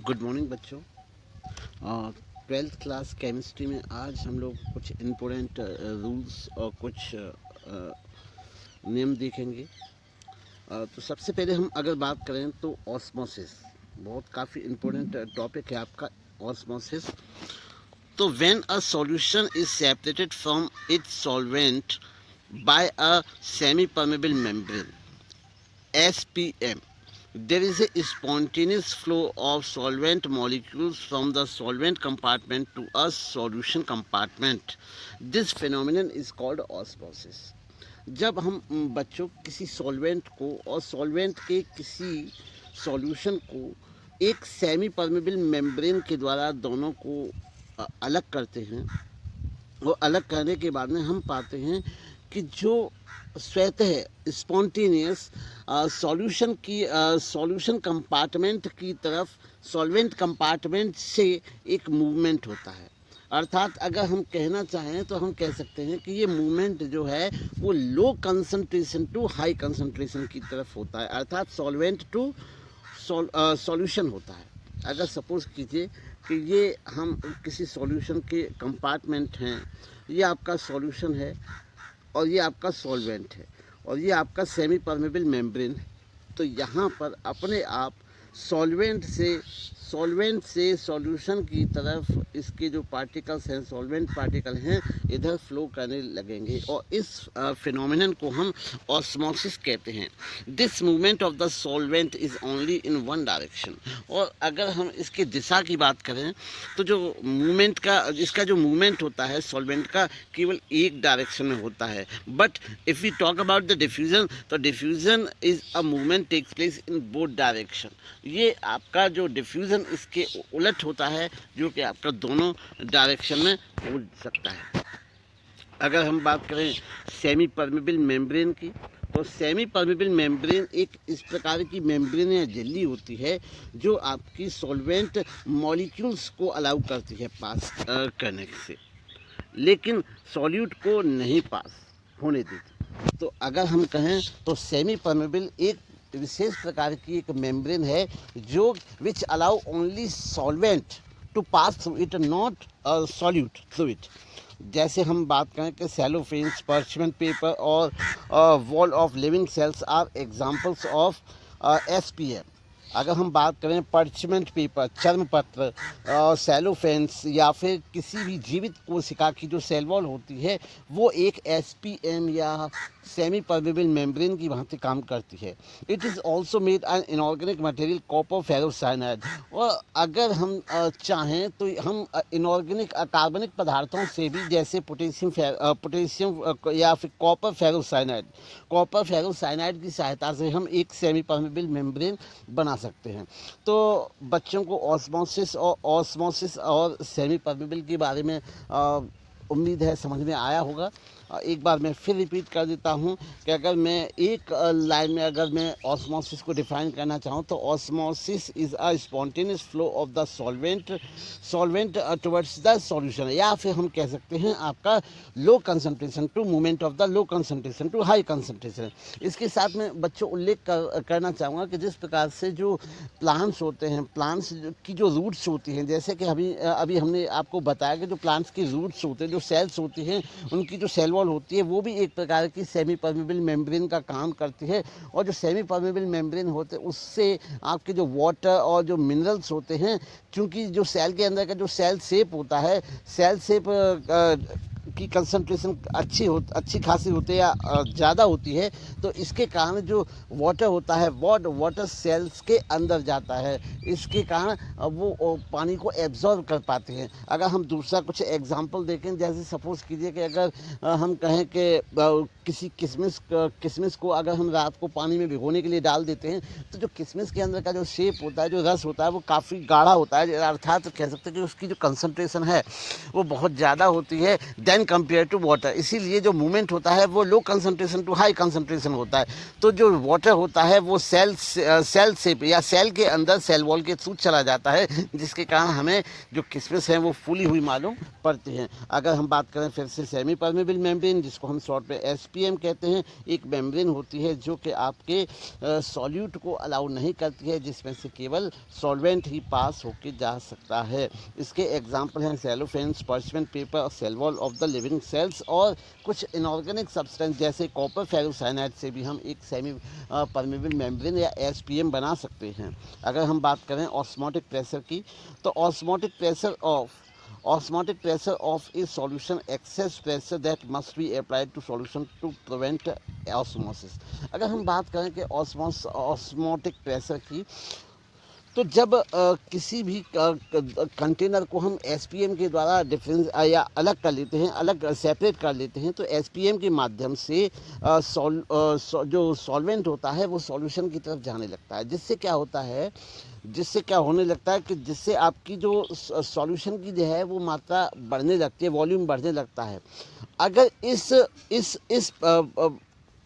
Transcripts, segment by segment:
Good morning बच्चों। 12th class chemistry में आज हम लोग कुछ इम्पोर्टेंट रूल्स और कुछ नियम देखेंगे। तो सबसे पहले हम अगर बात करें तो ऑस्मोसिस बहुत काफ़ी इम्पोर्टेंट टॉपिक है आपका ऑस्मोसिस। तो when a solution is separated from its solvent by a semi permeable membrane SPM, there is a spontaneous flow of solvent molecules from the solvent compartment to a solution compartment. This phenomenon is called osmosis. जब हम बच्चों किसी solvent को और solvent के किसी solution को एक सेमी परमेबल मेम्ब्रेन के द्वारा दोनों को अलग करते हैं, वो अलग करने के बाद में हम पाते हैं कि जो स्वतः स्पॉन्टेनियस सॉल्यूशन कंपार्टमेंट की तरफ सॉल्वेंट कंपार्टमेंट से एक मूवमेंट होता है। अर्थात अगर हम कहना चाहें तो हम कह सकते हैं कि ये मूवमेंट जो है वो low concentration to high concentration की तरफ होता है, अर्थात सॉल्वेंट टू सॉल्यूशन होता है। अगर सपोज कीजिए कि ये हम किसी सॉल्यूशन के कंपार्टमेंट हैं, ये आपका सॉल्यूशन है और ये आपका सॉल्वेंट है और ये आपका सेमी परमेबल मेम्ब्रेन, तो यहाँ पर अपने आप सॉल्वेंट से सॉल्यूशन की तरफ इसके जो पार्टिकल्स हैं, सॉल्वेंट पार्टिकल हैं, इधर फ्लो करने लगेंगे और इस फिनोमिनन को हम ऑस्मोसिस कहते हैं। This movement of the solvent is only in one direction. और अगर हम इसकी दिशा की बात करें तो जो मूवमेंट का इसका जो मूवमेंट होता है सॉल्वेंट का केवल एक डायरेक्शन में होता है। But if we talk about the diffusion, तो diffusion is a movement takes place in both direction. ये आपका जो डिफ्यूज़न इसके उलट होता है, जो कि आपका दोनों डायरेक्शन में हो सकता है। अगर हम बात करें सेमी परमेबल मेम्ब्रेन की, तो सेमी परमेबल मेम्ब्रेन एक इस प्रकार की मेम्ब्रेन या झिल्ली होती है जो आपकी सॉल्वेंट मॉलिक्यूल्स को अलाउ करती है पास करने से, लेकिन सॉल्यूट को नहीं पास होने देती। तो अगर हम कहें तो सेमी परमेबल एक विशेष प्रकार की एक मेम्ब्रेन है जो which allow only solvent to pass through it, not solute through it. जैसे हम बात करें कि सेलोफेन्स, पर्चमेंट पेपर और wall of living cells are examples of SPM। अगर हम बात करें पर्चमेंट पेपर, चर्म पत्र, सेलोफेन्स या फिर किसी भी जीवित कोशिका की जो सेल वॉल होती है वो एक SPM या सेमी परमेबल मेम्ब्रेन की भांति काम करती है। It is also made an inorganic material copper ferrocyanide. और अगर हम चाहें तो हम इनऑर्गेनिक कार्बनिक पदार्थों से भी, जैसे पोटेशियम या फिर कॉपर फेरोसाइनाइड की सहायता से हम एक सेमी परमेबल मेम्ब्रेन बना सकते हैं। तो बच्चों को ऑस्मोसिस और सेमी परमेबल के बारे में उम्मीद है समझ में आया होगा। एक बार मैं फिर रिपीट कर देता हूँ कि अगर मैं एक लाइन में अगर मैं ऑस्मोसिस को डिफाइन करना चाहूँ तो osmosis is a spontaneous flow of the solvent towards the solution, या फिर हम कह सकते हैं आपका low concentration to movement of the low concentration to high concentration. इसके साथ में बच्चों उल्लेख करना चाहूँगा कि जिस प्रकार से जो प्लांट्स होते हैं, प्लांट्स की जो रूट्स होती हैं, जैसे कि अभी हमने आपको बताया कि जो प्लांट्स की रूट्स होते हैं, जो सेल्स होती हैं, उनकी जो सेल वॉल होती है वो भी एक प्रकार की सेमी परमेबल मेम्ब्रेन का काम करती है। और जो सेमी परमेबल मेम्ब्रेन होते हैं उससे आपके जो वाटर और जो मिनरल्स होते हैं, क्योंकि जो सेल के अंदर का जो सेल शेप होता है, सेल शेप की कंसंट्रेशन अच्छी खासी होती है या ज़्यादा होती है, तो इसके कारण जो वाटर होता है वाटर सेल्स के अंदर जाता है, इसके कारण वो पानी को एब्जॉर्ब कर पाते हैं। अगर हम दूसरा कुछ एग्जांपल देखें, जैसे सपोज़ कीजिए कि अगर हम कहें कि किसी किशमिश को अगर हम रात को पानी में भिगोने के लिए डाल देते हैं, तो जो किशमिश के अंदर का जो शेप होता है, जो रस होता है, वो काफ़ी गाढ़ा होता है, अर्थात कह सकते हैं कि उसकी जो कंसंट्रेशन है वो बहुत ज़्यादा होती है then when compare to water. इसीलिए जो मूवमेंट होता है वो low concentration to high concentration होता है। तो जो वाटर होता है वो सेल से या सेल के अंदर सेल वॉल के थ्रू चला जाता है, जिसके कारण हमें जो किस्में हैं वो फूली हुई मालूम पड़ती हैं। अगर हम बात करें फिर से सेमी परमेबल मेम्ब्रेन, जिसको हम शॉर्ट में एसपीएम कहते हैं, एक मेम्ब्रेन होती है जो कि आपके सॉल्यूट को अलाउ नहीं करती है, जिसमें से केवल सॉल्वेंट ही पास होके जा सकता है। इसके एग्जाम्पल हैं सेलोफेन्स, पर्चमेंट पेपर और cell wall of the living cells, और कुछ इनऑर्गेनिक सब्सटेंस जैसे कॉपर फेरोसाइनाइड से भी हम एक सेमी परमेबल मेम्ब्रेन या एसपीएम बना सकते हैं। अगर हम बात करें ऑस्मोटिक प्रेशर की, तो osmotic pressure of a solution excess pressure that must be applied to solution to prevent osmosis। अगर हम बात करें कि ऑस्मोटिक प्रेशर की, तो जब किसी भी कंटेनर को हम एसपीएम के द्वारा डिफरेंस या अलग कर लेते हैं, अलग सेपरेट कर लेते हैं, तो एसपीएम के माध्यम से जो सॉल्वेंट होता है वो सॉल्यूशन की तरफ जाने लगता है, जिससे क्या होता है, जिससे क्या होने लगता है कि जिससे आपकी जो सॉल्यूशन की जो है वो मात्रा बढ़ने लगती है, वॉल्यूम बढ़ने लगता है। अगर इस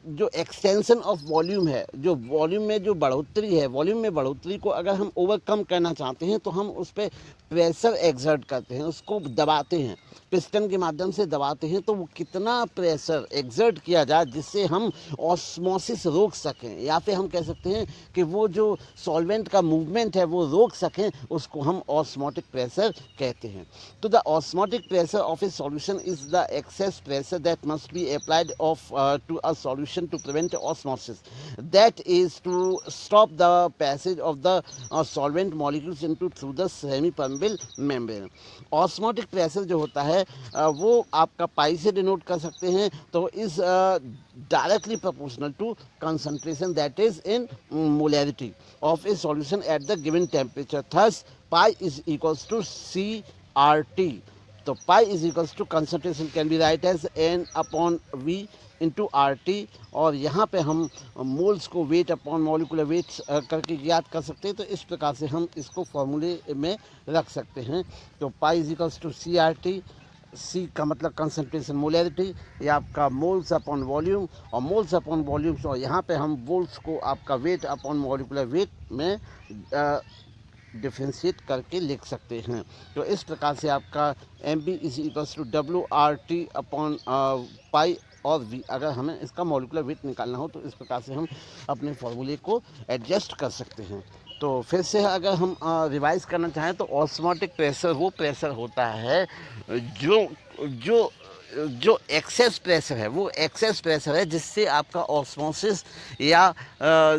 जो एक्सटेंशन ऑफ वॉल्यूम है, जो वॉल्यूम में जो बढ़ोतरी है, वॉल्यूम में बढ़ोतरी को अगर हम ओवरकम करना चाहते हैं तो हम उस पर प्रेशर एक्सर्ट करते हैं, उसको दबाते हैं, पिस्टन के माध्यम से दबाते हैं। तो वो कितना प्रेशर एक्सर्ट किया जाए जिससे हम ऑस्मोसिस रोक सकें, या फिर हम कह सकते हैं कि वो जो सॉल्वेंट का मूवमेंट है वो रोक सकें, उसको हम ऑस्मोटिक प्रेशर कहते हैं। तो the osmotic pressure of a solution is the excess pressure that must be applied to a solution to prevent osmosis, that is to stop the passage of the solvent molecules into through the semi permeable membrane। osmotic pressure जो होता है वो आपका पाई से denote कर सकते हैं, तो is directly proportional to concentration, that is in molarity of a solution at the given temperature। Thus pi is equals to CRT। तो pi is equals to concentration can be write as N upon V into RT, और यहाँ पे हम moles को wait upon molecular weights करके याद कर सकते हैं। तो इस प्रकार से हम इसको फॉर्मूले में रख सकते हैं। तो pi is equals to CRT, C का मतलब कंसंट्रेशन, मोलैरिटी, या आपका मोल्स अपॉन वॉल्यूम, और मोल्स अपॉन वॉल्यूम्स, और यहाँ पे हम वोल्ट्स को आपका वेट अपॉन मॉलिकुलर वेट में डिफ्रेंशिएट करके लिख सकते हैं। तो इस प्रकार से आपका MB is equals to WRT upon pi और V, अगर हमें इसका मॉलिकुलर वेट निकालना हो तो इस प्रकार से हम अपने फॉर्मूले को एडजस्ट कर सकते हैं। तो फिर से अगर हम रिवाइज करना चाहें तो ऑस्मोटिक प्रेशर वो प्रेशर होता है जो जो जो एक्सेस प्रेशर है, वो एक्सेस प्रेशर है जिससे आपका ऑस्मोसिस या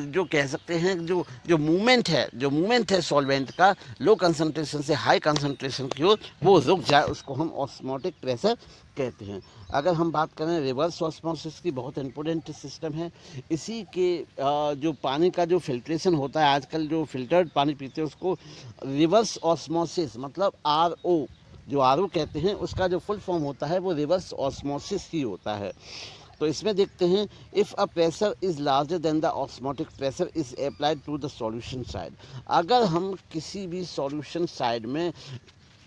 जो कह सकते हैं जो मूवमेंट है सॉल्वेंट का लो कंसंट्रेशन से हाई कंसंट्रेशन की ओर वो रुक जाए, उसको हम ऑस्मोटिक प्रेशर कहते हैं। अगर हम बात करें रिवर्स ऑस्मोसिस की, बहुत इंपॉर्टेंट सिस्टम है। इसी के जो पानी का जो फिल्ट्रेशन होता है, आजकल जो फिल्टर्ड पानी पीते हैं उसको रिवर्स ऑस्मोसिस मतलब RO, जो RO कहते हैं, उसका जो फुल फॉर्म होता है वो रिवर्स ऑस्मोसिस ही होता है। तो इसमें देखते हैं, if a pressure is larger than the osmotic pressure is applied to the solution side. अगर हम किसी भी सॉल्यूशन साइड में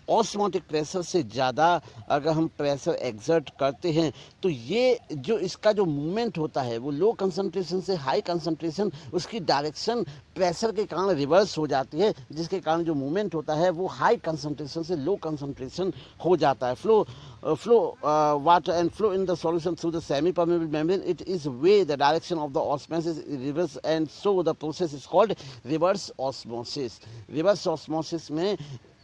ऑस्मोटिक प्रेशर से ज़्यादा अगर हम प्रेशर एक्सर्ट करते हैं तो ये जो इसका जो मूवमेंट होता है वो लो कंसंट्रेशन से हाई कंसंट्रेशन, उसकी डायरेक्शन प्रेशर के कारण रिवर्स हो जाती है, जिसके कारण जो मूवमेंट होता है वो हाई कंसंट्रेशन से लो कंसंट्रेशन हो जाता है। flow water and flow in the solution through the semi-permeable membrane, it is way the direction of the osmosis is reverse, and so the process is called reverse osmosis। reverse osmosis में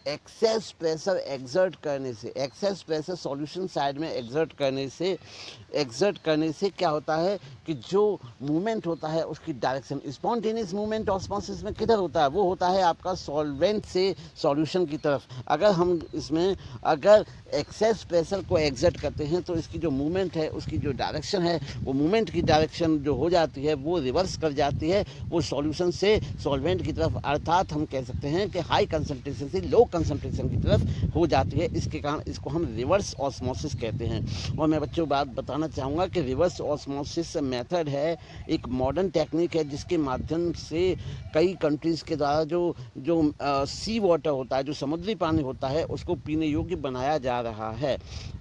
excess pressure exert करने से, excess pressure solution side में exert करने से क्या होता है कि जो मूवमेंट होता है उसकी डायरेक्शन, स्पॉन्टेनियस मूवमेंट ऑस्मोसिस में किधर होता है, वो होता है आपका सॉल्वेंट से सॉल्यूशन की तरफ। अगर हम इसमें अगर एक्सेस प्रेशर को एक्सर्ट करते हैं तो इसकी जो मूवमेंट है, उसकी जो डायरेक्शन है, वो मूवमेंट की डायरेक्शन जो हो जाती है वो रिवर्स कर जाती है, वो सॉल्यूशन से सॉल्वेंट की तरफ। अर्थात हम कह सकते हैं कि हाई कंसंट्रेशन से लो कंसंट्रेशन की तरफ हो जाती है। इसके कारण इसको हम रिवर्स ऑस्मोसिस कहते हैं। और मैं बच्चों बात बताना चाहूँगा कि रिवर्स ऑस्मोसिस मेथड है एक मॉडर्न टेक्निक है जिसके माध्यम से कई कंट्रीज़ के द्वारा जो सी वाटर होता है, जो समुद्री पानी होता है, उसको पीने योग्य बनाया जा रहा है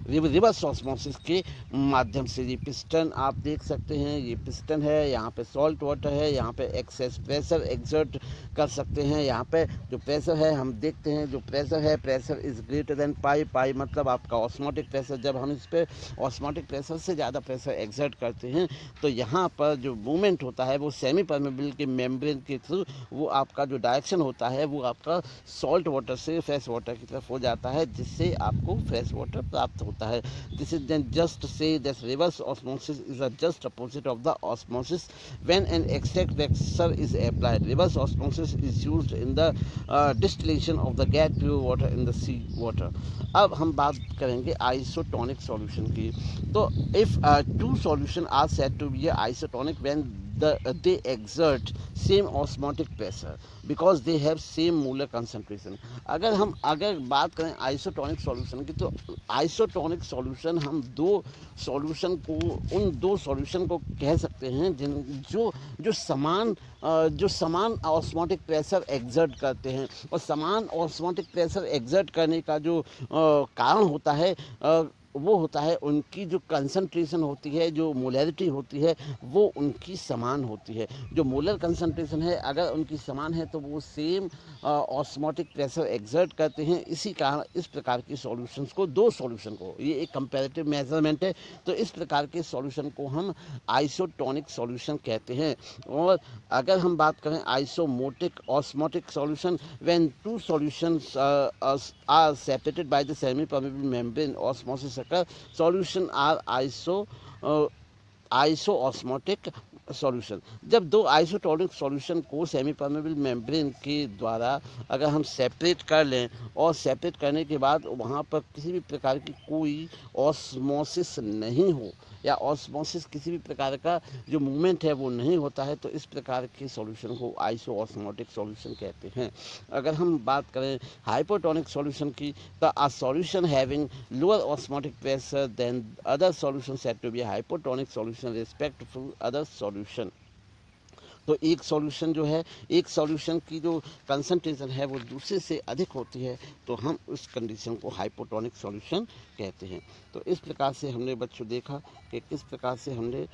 रिवर्स ऑस्मोसिस के माध्यम से। ये पिस्टन आप देख सकते हैं, ये पिस्टन है, यहाँ पे सॉल्ट वाटर है, यहाँ पे एक्सेस प्रेशर एक्सर्ट कर सकते हैं। यहाँ पे जो प्रेशर है हम देखते हैं, जो प्रेशर है, pressure is greater than pi, पाई मतलब आपका ऑस्मोटिक प्रेशर। जब हम इस पर ऑस्मोटिक प्रेशर से ज़्यादा प्रेशर एक्सर्ट करते हैं तो यहाँ पर जो मूवमेंट होता है वो सेमी परमेबल के मेम्ब्रेन के थ्रू वो आपका जो डायरेक्शन होता है वो आपका सॉल्ट वाटर से फ्रेश वाटर की तरफ हो जाता है, जिससे आपको फ्रेश वाटर प्राप्त होता है। This is then just say that reverse osmosis is a just opposite of the osmosis when an extract pressure is applied. Reverse osmosis is used in the distillation of the get pure water in the sea water. अब हम बात करेंगे isotonic solution की। तो if two solution are said to be isotonic when they exert same osmotic pressure because they have same molar concentration। अगर बात करें isotonic solution की, तो आइसोटोनिक सॉल्यूशन हम उन दो सॉल्यूशन को कह सकते हैं जो समान ऑस्मोटिक प्रेशर एक्सर्ट करते हैं। और समान ऑस्मोटिक प्रेशर एक्सर्ट करने का जो कारण होता है वो होता है उनकी जो कंसंट्रेशन होती है, जो मोलैरिटी होती है वो उनकी समान होती है। जो मोलर कंसंट्रेशन है अगर उनकी समान है तो वो सेम ऑस्मोटिक प्रेशर एक्सर्ट करते हैं। इसी कारण इस प्रकार की सॉल्यूशंस को, दो सॉल्यूशन को, ये एक कंपैरेटिव मेजरमेंट है, तो इस प्रकार के सॉल्यूशन को हम आइसोटोनिक सॉल्यूशन कहते हैं। और अगर हम बात करें isosmotic osmotic solution, when two solutions are separated by the semi permeable membrane, osmosis solution are isosmotic solution. जब दो आइसोटोनिक सॉल्यूशन को सेमी परमेबल मेम्ब्रेन के द्वारा अगर हम सेपरेट कर लें और सेपरेट करने के बाद वहाँ पर किसी भी प्रकार की कोई ऑस्मोसिस नहीं हो या ऑस्मोसिस किसी भी प्रकार का जो मूवमेंट है वो नहीं होता है, तो इस प्रकार के सॉल्यूशन को आइसोऑस्मोटिक सॉल्यूशन कहते हैं। अगर हम बात करें हाइपोटोनिक सॉल्यूशन की, तो a solution having lower osmotic pressure than other solution said to be hypotonic solution respectful other solution. तो एक सॉल्यूशन जो है, एक सॉल्यूशन की जो कंसंट्रेशन है वो दूसरे से अधिक होती है तो हम उस कंडीशन को हाइपोटोनिक सॉल्यूशन कहते हैं। तो इस प्रकार से हमने बच्चों देखा कि किस प्रकार से हमने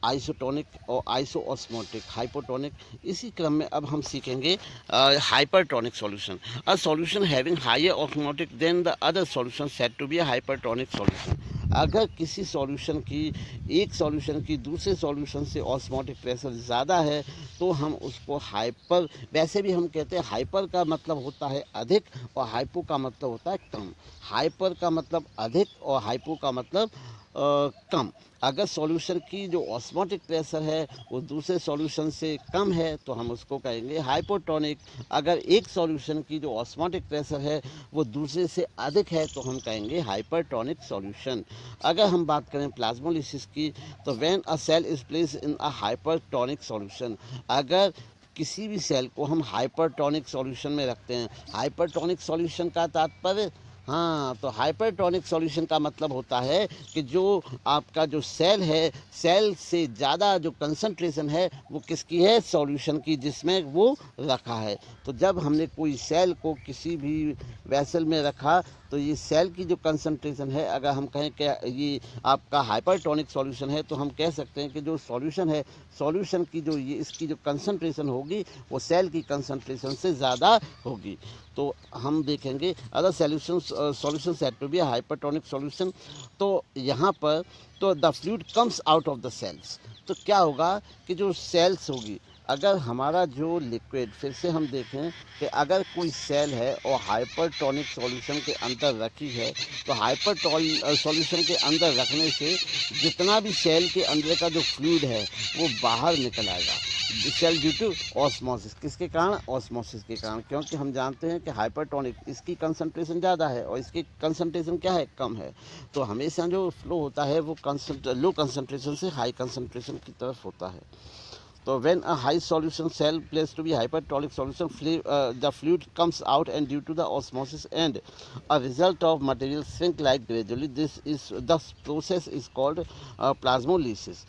आइसोटोनिक और आइसोऑस्मोटिक, हाइपोटोनिक, इसी क्रम में अब हम सीखेंगे hypertonic solution. A solution having higher osmotic than the other solution said to be a hypertonic solution. अगर किसी सॉल्यूशन की, एक सॉल्यूशन की दूसरे सॉल्यूशन से ऑस्मोटिक प्रेशर ज़्यादा है तो हम उसको हाइपर, वैसे भी हम कहते हैं हाइपर का मतलब होता है अधिक और हाइपो का मतलब होता है कम। हाइपर का मतलब अधिक और हाइपो का मतलब कम। अगर सॉल्यूशन की जो ऑस्मोटिक प्रेशर है वो दूसरे सॉल्यूशन से कम है तो हम उसको कहेंगे हाइपोटोनिक। अगर एक सॉल्यूशन की जो ऑस्मोटिक प्रेशर है वो दूसरे से अधिक है तो हम कहेंगे हाइपरटोनिक सॉल्यूशन। अगर हम बात करें प्लाज्मोलिसिस की, तो when a cell is placed in a hypertonic solution, अगर किसी भी सेल को हम हाइपरटोनिक सॉल्यूशन में रखते हैं, हाइपरटोनिक सॉल्यूशन का तात्पर्य, हाँ, तो हाइपरटोनिक सॉल्यूशन का मतलब होता है कि जो आपका जो सेल है, सेल से ज़्यादा जो कंसंट्रेशन है वो किसकी है, सॉल्यूशन की जिसमें वो रखा है। तो जब हमने कोई सेल को किसी भी वेसल में रखा तो ये सेल की जो कंसंट्रेशन है, अगर हम कहें कि ये आपका हाइपरटोनिक सॉल्यूशन है तो हम कह सकते हैं कि जो सॉल्यूशन है, सॉल्यूशन की जो ये इसकी जो कंसंट्रेशन होगी वो सेल की कंसंट्रेशन से ज़्यादा होगी। तो हम देखेंगे other solution said to be hypertonic solution. तो यहाँ पर तो the fluid comes out of the cells. तो क्या होगा कि जो सेल्स होगी, अगर हमारा जो लिक्विड, फिर से हम देखें कि अगर कोई सेल है और हाइपरटोनिक सॉल्यूशन के अंदर रखी है तो हाइपरटोनिक सॉल्यूशन के अंदर रखने से जितना भी सेल के अंदर का जो फ्लूइड है वो बाहर निकल आएगा। सेल ड्यू टू ऑस्मोसिस, किसके कारण, ऑस्मोसिस के कारण, क्योंकि हम जानते हैं कि हाइपरटोनिक इसकी कंसंट्रेशन ज़्यादा है और इसकी कंसंट्रेशन क्या है, कम है। तो हमेशा जो फ्लो होता है वो लो कंसंट्रेशन से हाई कंसंट्रेशन की तरफ होता है। So when a high solution cell placed to be hypertonic solution, the fluid comes out, and due to the osmosis and a result of material shrink like gradually, this process is called plasmolysis.